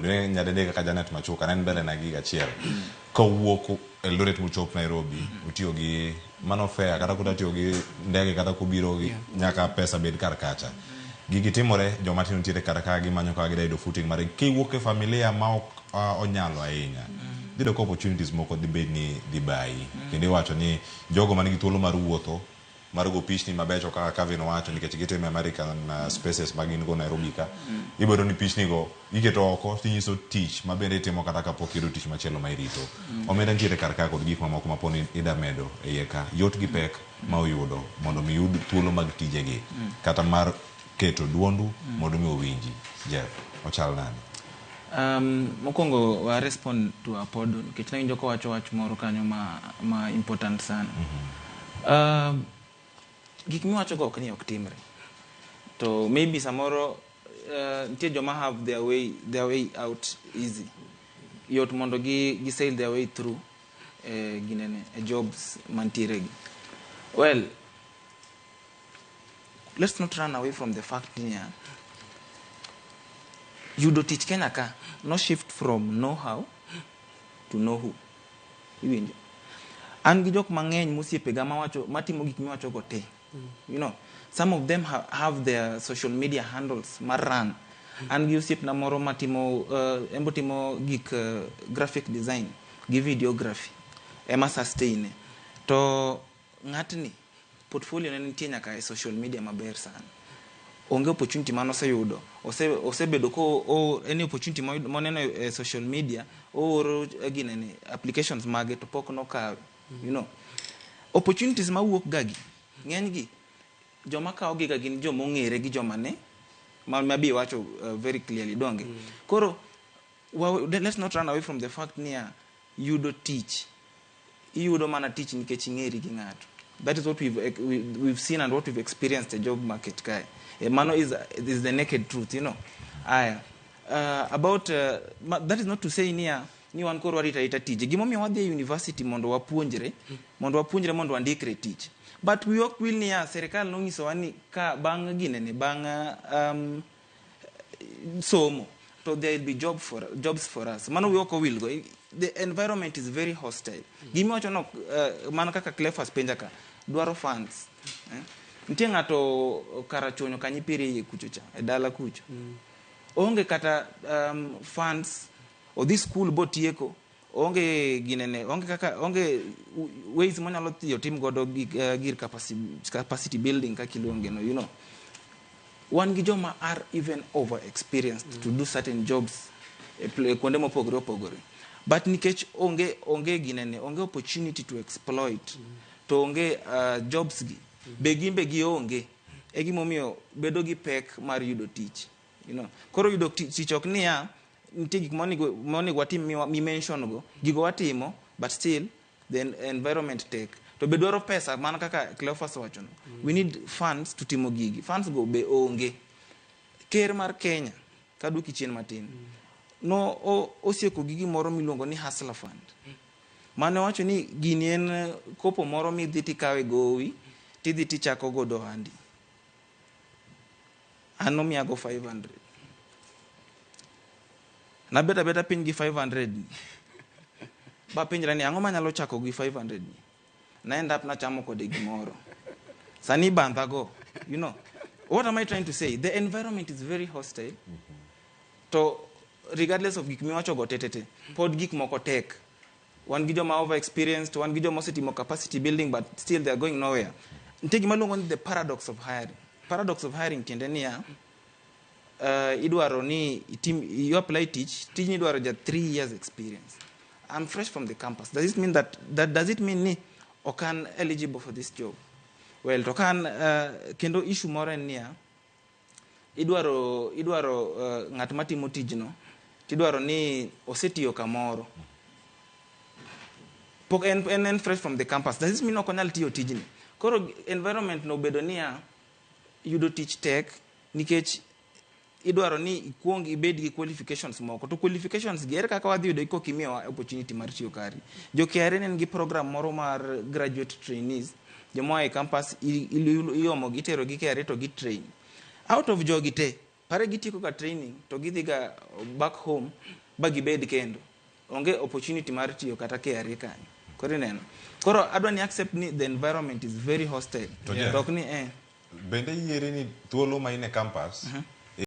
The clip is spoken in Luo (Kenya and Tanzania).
ne nyadede kaka Janet Machuka nen mbele na giga chiel kowuok Eldoret muchop Nairobi utiyo gi mano fare kata kuta tiyo gi ndege kata kubiro gi nyaka pesa bed kar kacha gigi timore joma tin ntiere kata ka gimanyo ka gidayudo footing mare kiwuok e familia ma ok onyalo ahinya dido ko opportunities moko dibed ni dibai kendo iwacho ni jogo manigi thuolo mar wuotho mar go pichni mabecho kaka Kevin wacho nikech gitime American spaces magin go Nairobi ka ibodo ni pichni go iketo oko tinyiso tich mabende timo kata kapok yudo tich machielo ma irito omenda ntiere kar ka kod gik mamoko maponi ida medo e iye ka yot gi pek ma uyudo mondo mi yud thuolo mag tijegi kata mar keto duondu mondo mi owinji Jeff ochal nani mokongo wa respond to apodo nikech nawinjo ko wacho wach moro kanyo ma important sana gik miwacho go ok ni ok timre to maybe samoro ntie joma have their way out easy yot mondo gi sail their way through ginene jobs mantiere gi well let's not run away from the fact here you do teach Kenya ka no shift from know how to know who iwinjo an gi jok mang'eny musiepe ga mawacho matimo gik miwacho go te you know some of them have their social media handles maran an gi usiep na moro matimo embotimo gik graphic design gi videography ema sustain to ng'atni portfolio ne nitie nyaka e social media maber sana onge opportunity mano oseyudo osebedo ko any opportunity moneno e social media oro ginene applications mage to pok nokawe you know opportunities mawuok gagi ng'eny gi joma kawo giga gin joma ong'ere gi joma ne mabi wacho very clearly donge koro let's not run away from the fact near you do teach iyudo mana teach nikech ing'eri gi ng'ato that is what we've seen and what we've experienced the job market kai mano is the naked truth you know about that is not to say near ni wan koro warita tije gimomiyo wadhi e university mondo wapuonjre mondo wandikre tich but we ok will near serikal nonyiso wani ka bang' ginene bang' somo so there will be jobs for us mano we ok will go the environment is very hostile gimiwacho no mana kaka Clefas penja ka dwaro funds nitie ng'ato karachonyo kanyipiri kuchocha e dala kucho onge kata funds odhi school botieko onge ginene onge ways monyalo tiyo tim godo gir capacity building ka kilonge no you know one gi joma are even over experienced to do certain jobs kuonde mopogore but nikech onge ginene onge opportunity to exploit to onge jobs gi begimbe gi onge e gimomiyo bedo gi pek mar yudo tich you know koro yudo tich ok niya nitie gik monigo watim mi mention go gigo watimo but still the environment take to be dwaro pesa mana kaka Cleophas wacho no we need funds to timo gigi funds go be onge ker mar Kenya kaduki chien matin no osieko gigi moro miluongo ni hustler fund mane wacho ni gini en kopo moro mi dhi tikawe gowi tidhi tichako godo handi ano miago 500 na beta piny gi 500 ba pinjra ni ang'o manyalo chako gi 500 ni na end up na chamo kode gimoro sani bandha go you know what am I trying to say the environment is very hostile to regardless of gik miwacho go tetete pod gik moko tek one gi joma over experienced one gi joma osetimo capacity building but still they are going nowhere ntegi malongo ni the paradox of hiring tiende niya idwaro ni you apply teach ni idwaro ja 3 years experience I'm fresh from the campus does it mean does it mean ni okan eligible for this job well to kan kendo issue moro niya idwaro ng'at matimo tijno tidwaro ni osetiyo kamoro pok en fresh from the campus does it mean okonyal tiyo tijni koro environment no bedo niya yudo tich tech nikech idwaro ni ikuong ibed gi qualifications moko to qualifications gi kaka wadhi yudo iko kimiyo opportunity mar tiyo kari jo KRN en gi program moro mar graduate trainees jomo e campus iomo gitero gi KRN to gi train out of jogi te pare gitieko ka training to gidhi ga back home ba gibed kendo onge opportunity mar tiyo kata KRA kanyo koro ineno koro adwa ni accept ni the environment is very hostile To tok ni bende yiere ni thuolo ma ine campus